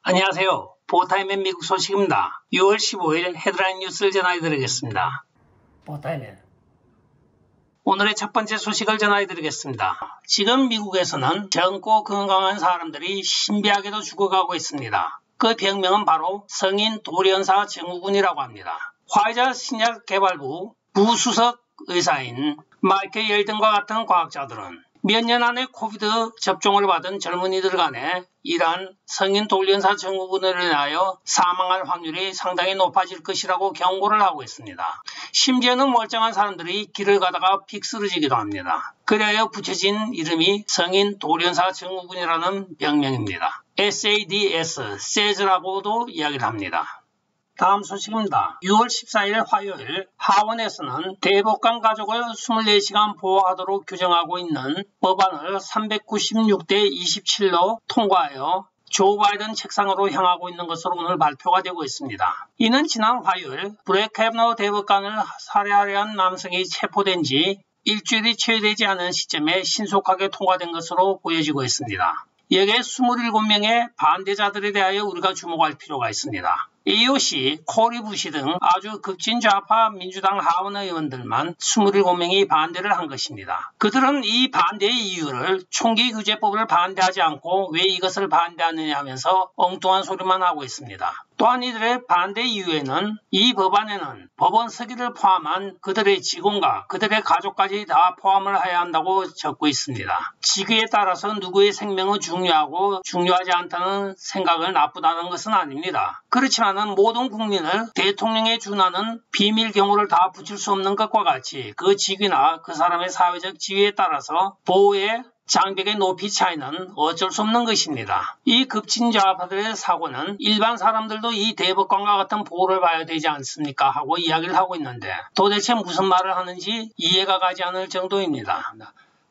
안녕하세요. 보타임의 미국 소식입니다. 6월 15일 헤드라인 뉴스를 전해드리겠습니다. 보타임의 오늘의 첫 번째 소식을 전해드리겠습니다. 지금 미국에서는 젊고 건강한 사람들이 신비하게도 죽어가고 있습니다. 그 병명은 바로 성인 돌연사 증후군이라고 합니다. 화이자 신약개발부 부수석 의사인 마이클 열든과 같은 과학자들은 몇 년 안에 코비드 접종을 받은 젊은이들 간에 이러한 성인 돌연사 증후군으로 인하여 사망할 확률이 상당히 높아질 것이라고 경고를 하고 있습니다. 심지어는 멀쩡한 사람들이 길을 가다가 픽 쓰러지기도 합니다. 그래야 붙여진 이름이 성인 돌연사 증후군이라는 병명입니다. SADS, SADS라고도 이야기를 합니다. 다음 소식입니다. 6월 14일 화요일 하원에서는 대법관 가족을 24시간 보호하도록 규정하고 있는 법안을 396대 27로 통과하여 조 바이든 책상으로 향하고 있는 것으로 오늘 발표가 되고 있습니다. 이는 지난 화요일 브렛 캐버너 대법관을 살해하려 한 남성이 체포된 지 일주일이 채 되지 않은 시점에 신속하게 통과된 것으로 보여지고 있습니다. 여기에 27명의 반대자들에 대하여 우리가 주목할 필요가 있습니다. AOC, 코리 부시 등 아주 극진 좌파 민주당 하원 의원들만 27명이 반대를 한 것입니다. 그들은 이 반대의 이유를 총기 규제법을 반대하지 않고 왜 이것을 반대하느냐 하면서 엉뚱한 소리만 하고 있습니다. 또한 이들의 반대 이유에는 이 법안에는 법원 서기를 포함한 그들의 직원과 그들의 가족까지 다 포함을 해야 한다고 적고 있습니다. 직위에 따라서 누구의 생명은 중요하고 중요하지 않다는 생각을 나쁘다는 것은 아닙니다. 그렇지만은 모든 국민을 대통령에 준하는 비밀 경호를 다 붙일 수 없는 것과 같이 그 직위나 그 사람의 사회적 지위에 따라서 보호의 장벽의 높이 차이는 어쩔 수 없는 것입니다. 이 급진좌파들의 사고는 일반 사람들도 이 대법관과 같은 보호를 봐야 되지 않습니까? 하고 이야기를 하고 있는데 도대체 무슨 말을 하는지 이해가 가지 않을 정도입니다.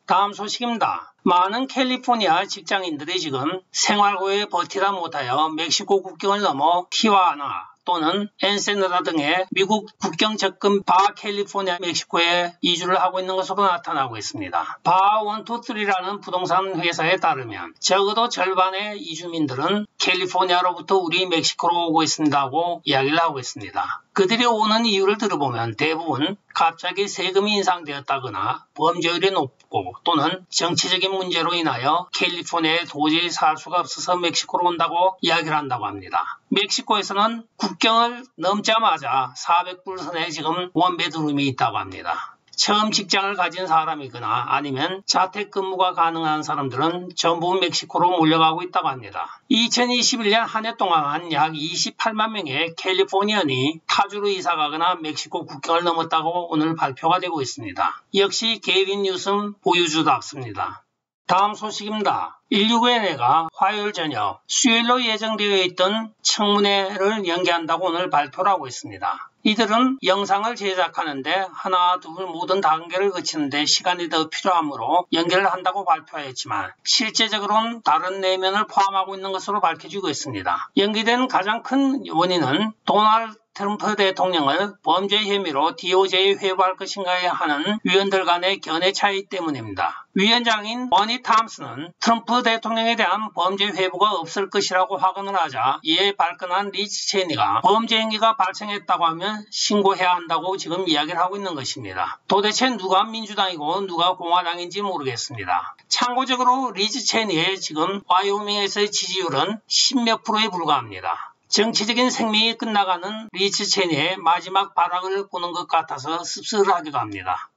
다음 소식입니다. 많은 캘리포니아 직장인들이 지금 생활고에 버티다 못하여 멕시코 국경을 넘어 티화나 또는 엔세나다 등의 미국 국경 접근 바 캘리포니아 멕시코에 이주를 하고 있는 것으로 나타나고 있습니다. 바 123라는 부동산 회사에 따르면 적어도 절반의 이주민들은 캘리포니아로부터 우리 멕시코로 오고 있습니다고 이야기를 하고 있습니다. 그들이 오는 이유를 들어보면 대부분 갑자기 세금이 인상되었다거나 범죄율이 높고 또는 정치적인 문제로 인하여 캘리포니아에 도저히 살 수가 없어서 멕시코로 온다고 이야기를 한다고 합니다. 멕시코에서는 국경을 넘자마자 400불 선에 지금 원베드룸이 있다고 합니다. 처음 직장을 가진 사람이거나 아니면 자택근무가 가능한 사람들은 전부 멕시코로 몰려가고 있다고 합니다. 2021년 한 해 동안 약 28만 명의 캘리포니언이 타주로 이사가거나 멕시코 국경을 넘었다고 오늘 발표가 되고 있습니다. 역시 게빈 뉴섬 보유주답습니다. 다음 소식입니다. 인류위원회가 화요일 저녁 수요일로 예정되어 있던 청문회를 연기한다고 오늘 발표를 하고 있습니다. 이들은 영상을 제작하는데 하나 둘 모든 단계를 거치는데 시간이 더 필요하므로 연결을 한다고 발표하였지만 실제적으로는 다른 내면을 포함하고 있는 것으로 밝혀지고 있습니다. 연기된 가장 큰 원인은 도널드 트럼프 대통령을 범죄 혐의로 DOJ에 회부할 것인가에 하는 위원들 간의 견해 차이 때문입니다. 위원장인 버니 탐슨은 트럼프 대통령에 대한 범죄 회부가 없을 것이라고 확언을 하자 이에 발끈한 리즈 체니가 범죄 행위가 발생했다고 하면 신고해야 한다고 지금 이야기를 하고 있는 것입니다. 도대체 누가 민주당이고 누가 공화당인지 모르겠습니다. 참고적으로 리즈 체니의 지금 와이오밍에서의 지지율은 10몇 프로에 불과합니다. 정치적인 생명이 끝나가는 리즈 체니의 마지막 발악을 보는 것 같아서 씁쓸하기도 합니다.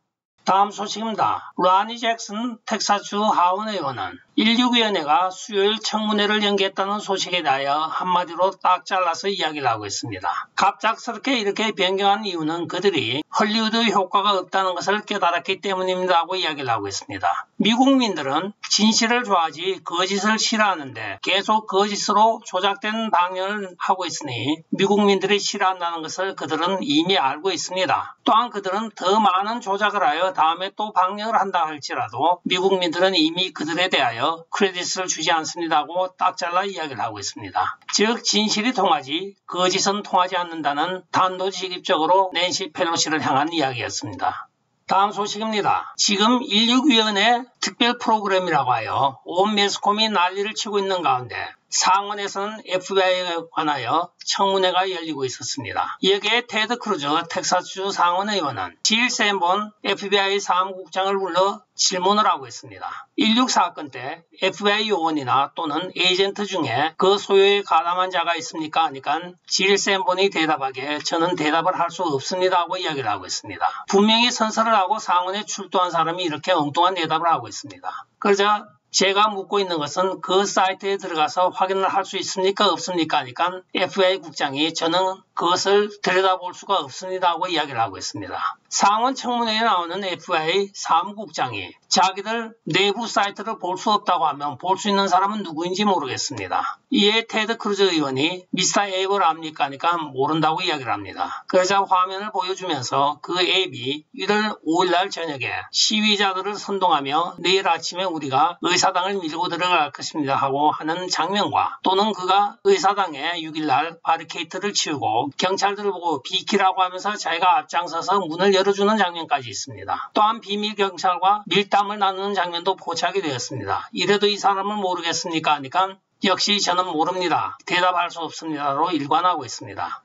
다음 소식입니다. 라니 잭슨 텍사스 하원 의원은 16위원회가 수요일 청문회를 연기했다는 소식에 대하여 한마디로 딱 잘라서 이야기를 하고 있습니다. 갑작스럽게 이렇게 변경한 이유는 그들이 헐리우드 효과가 없다는 것을 깨달았기 때문입니다 하고 이야기를 하고 있습니다. 미국민들은 진실을 좋아하지 거짓을 싫어하는데 계속 거짓으로 조작된 방향을 하고 있으니 미국민들이 싫어한다는 것을 그들은 이미 알고 있습니다. 또한 그들은 더 많은 조작을 하여 다음에 또 방역을 한다 할지라도 미국민들은 이미 그들에 대하여 크레딧을 주지 않습니다고 딱 잘라 이야기를 하고 있습니다. 즉 진실이 통하지 거짓은 통하지 않는다는 단도직입적으로 낸시 펠로시를 향한 이야기였습니다. 다음 소식입니다. 지금 16위원회 특별 프로그램이라고 하여 온 매스컴이 난리를 치고 있는 가운데 상원에서는 FBI에 관하여 청문회가 열리고 있었습니다. 여기에 테드 크루즈 텍사스주 상원 의원은 질 샌본 FBI 사무국장을 불러 질문을 하고 있습니다. 1.6 사건 때 FBI 요원이나 또는 에이전트 중에 그 소요에 가담한 자가 있습니까? 하니까 질 샌본이 대답하기에 저는 대답을 할 수 없습니다 하고 이야기를 하고 있습니다. 분명히 선서를 하고 상원에 출두한 사람이 이렇게 엉뚱한 대답을 하고 있습니다. 그러자 제가 묻고 있는 것은 그 사이트에 들어가서 확인을 할 수 있습니까? 없습니까? 하니까 FBI 국장이 저는 그것을 들여다볼 수가 없습니다 하고 이야기를 하고 있습니다. 상원 청문회에 나오는 FBI 사무국장이 자기들 내부 사이트를 볼 수 없다고 하면 볼 수 있는 사람은 누구인지 모르겠습니다. 이에 테드 크루즈 의원이 미스터 에이블 압니까? 하니까 모른다고 이야기를 합니다. 그러자 화면을 보여주면서 그 앱이 1월 5일날 저녁에 시위자들을 선동하며 내일 아침에 우리가 의사당을 밀고 들어갈 것입니다 하고 하는 장면과 또는 그가 의사당에 6일날 바리케이트를 치우고 경찰들을 보고 비키라고 하면서 자기가 앞장서서 문을 열어주는 장면까지 있습니다. 또한 비밀 경찰과 밀담을 나누는 장면도 포착이 되었습니다. 이래도 이 사람을 모르겠습니까? 하니까 역시 저는 모릅니다. 대답할 수 없습니다로 일관하고 있습니다.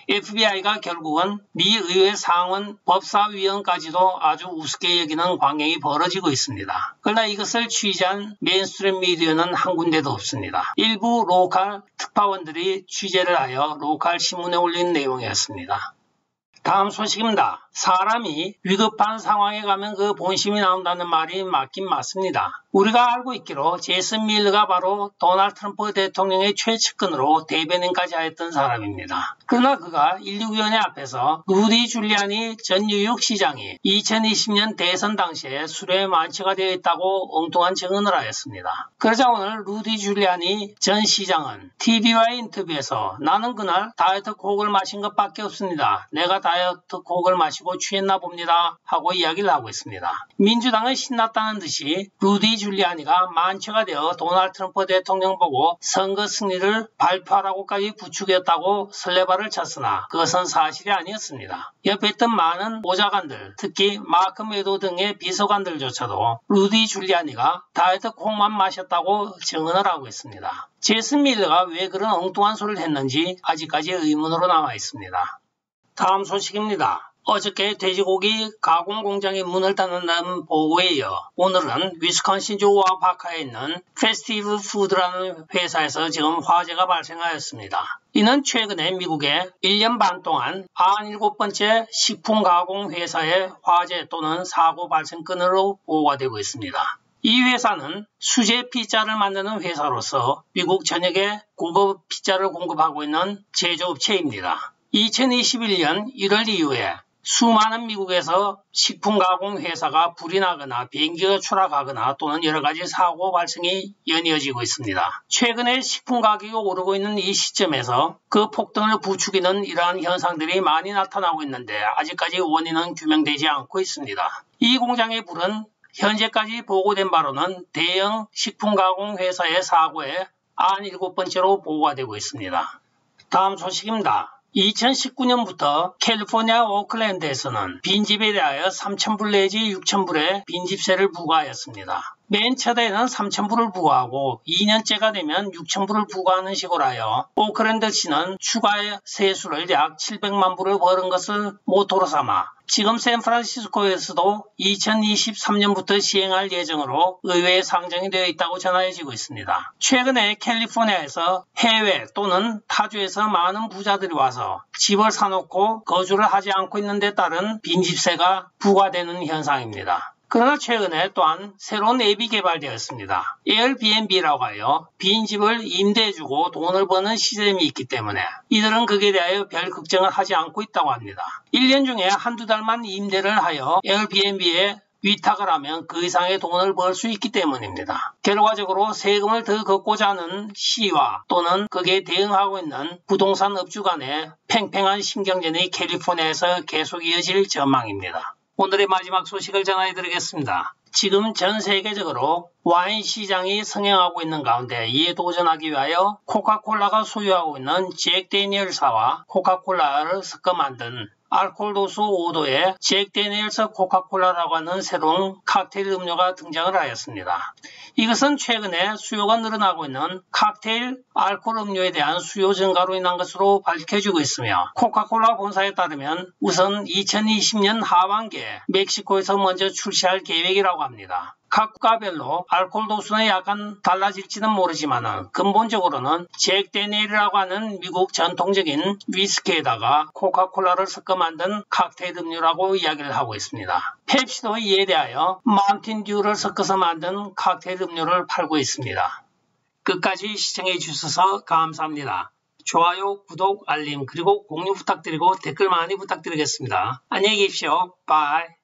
FBI가 결국은 미 의회 상원 법사위원까지도 아주 우습게 여기는 광경이 벌어지고 있습니다. 그러나 이것을 취재한 메인스트림 미디어는 한 군데도 없습니다. 일부 로컬 특파원들이 취재를 하여 로컬 신문에 올린 내용이었습니다. 다음 소식입니다. 사람이 위급한 상황에 가면 그 본심이 나온다는 말이 맞긴 맞습니다. 우리가 알고 있기로 제이슨 밀러가 바로 도널드 트럼프 대통령의 최측근으로 대변인까지 하였던 사람입니다. 그러나 그가 1.6위원회 앞에서 루디 줄리아니 전 뉴욕 시장이 2020년 대선 당시에 술에 만취가 되어 있다고 엉뚱한 증언을 하였습니다. 그러자 오늘 루디 줄리아니 전 시장은 TV와의 인터뷰에서 나는 그날 다이어트 콕을 마신 것밖에 없습니다. 내가 다이어트 콕을 마시고 취했나 봅니다 하고 이야기를 하고 있습니다. 민주당은 신났다는 듯이 루디 줄리아니가 만취가 되어 도널드 트럼프 대통령 보고 선거 승리를 발표하라고까지 부추겼다고 설레발을 쳤으나 그것은 사실이 아니었습니다. 옆에 있던 많은 보좌관들, 특히 마크 메도 등의 비서관들조차도 루디 줄리아니가 다이어트 콕만 마셨다고 증언을 하고 있습니다. 제이슨 밀러가 왜 그런 엉뚱한 소리를 했는지 아직까지 의문으로 남아 있습니다. 다음 소식입니다. 어저께 돼지고기 가공 공장이 문을 닫는다는 보고에 이어 오늘은 위스콘신주 와파카에 있는 페스티브 푸드라는 회사에서 지금 화재가 발생하였습니다. 이는 최근에 미국에 1년 반 동안 97번째 식품 가공 회사의 화재 또는 사고 발생 건으로 보고가 되고 있습니다. 이 회사는 수제 피자를 만드는 회사로서 미국 전역에 고급 피자를 공급하고 있는 제조업체입니다. 2021년 1월 이후에 수많은 미국에서 식품 가공 회사가 불이 나거나 비행기가 추락하거나 또는 여러가지 사고 발생이 연이어지고 있습니다. 최근에 식품 가격이 오르고 있는 이 시점에서 그 폭등을 부추기는 이러한 현상들이 많이 나타나고 있는데 아직까지 원인은 규명되지 않고 있습니다. 이 공장의 불은 현재까지 보고된 바로는 대형 식품 가공 회사의 사고에 97번째로 보고가 되고 있습니다. 다음 소식입니다. 2019년부터 캘리포니아 오클랜드에서는 빈집에 대하여 3,000불 내지 6,000불의 빈집세를 부과하였습니다. 맨 첫해에는 3,000불을 부과하고 2년째가 되면 6,000불을 부과하는 식으로 하여 오클랜드시는 추가 세수를 약 700만 불을 벌은 것을 모토로 삼아 지금 샌프란시스코에서도 2023년부터 시행할 예정으로 의회에 상정이 되어 있다고 전해지고 있습니다. 최근에 캘리포니아에서 해외 또는 타주에서 많은 부자들이 와서 집을 사놓고 거주를 하지 않고 있는 데 따른 빈집세가 부과되는 현상입니다. 그러나 최근에 또한 새로운 앱이 개발되었습니다. 에어비앤비라고 하여 빈집을 임대해주고 돈을 버는 시스템이 있기 때문에 이들은 거기에 대하여 별 걱정을 하지 않고 있다고 합니다. 1년 중에 한두 달만 임대를 하여 에어비앤비에 위탁을 하면 그 이상의 돈을 벌 수 있기 때문입니다. 결과적으로 세금을 더 걷고자 하는 시와 또는 거기에 대응하고 있는 부동산 업주 간의 팽팽한 신경전이 캘리포니아에서 계속 이어질 전망입니다. 오늘의 마지막 소식을 전해드리겠습니다. 지금 전 세계적으로 와인 시장이 성행하고 있는 가운데 이에 도전하기 위하여 코카콜라가 소유하고 있는 잭 데니엘사와 코카콜라를 섞어 만든 알코올 도수 5도의 잭 데니엘스 코카콜라라고 하는 새로운 칵테일 음료가 등장을 하였습니다. 이것은 최근에 수요가 늘어나고 있는 칵테일 알코올 음료에 대한 수요 증가로 인한 것으로 밝혀지고 있으며 코카콜라 본사에 따르면 우선 2020년 하반기에 멕시코에서 먼저 출시할 계획이라고 합니다. 각 국가별로 알코올 도수는 약간 달라질지는 모르지만 근본적으로는 잭 데니엘이라고 하는 미국 전통적인 위스키에다가 코카콜라를 섞어 만든 칵테일 음료라고 이야기를 하고 있습니다. 펩시도 이에 대하여 마운틴 듀를 섞어서 만든 칵테일 음료를 팔고 있습니다. 끝까지 시청해 주셔서 감사합니다. 좋아요, 구독, 알림 그리고 공유 부탁드리고 댓글 많이 부탁드리겠습니다. 안녕히 계십시오. 바이.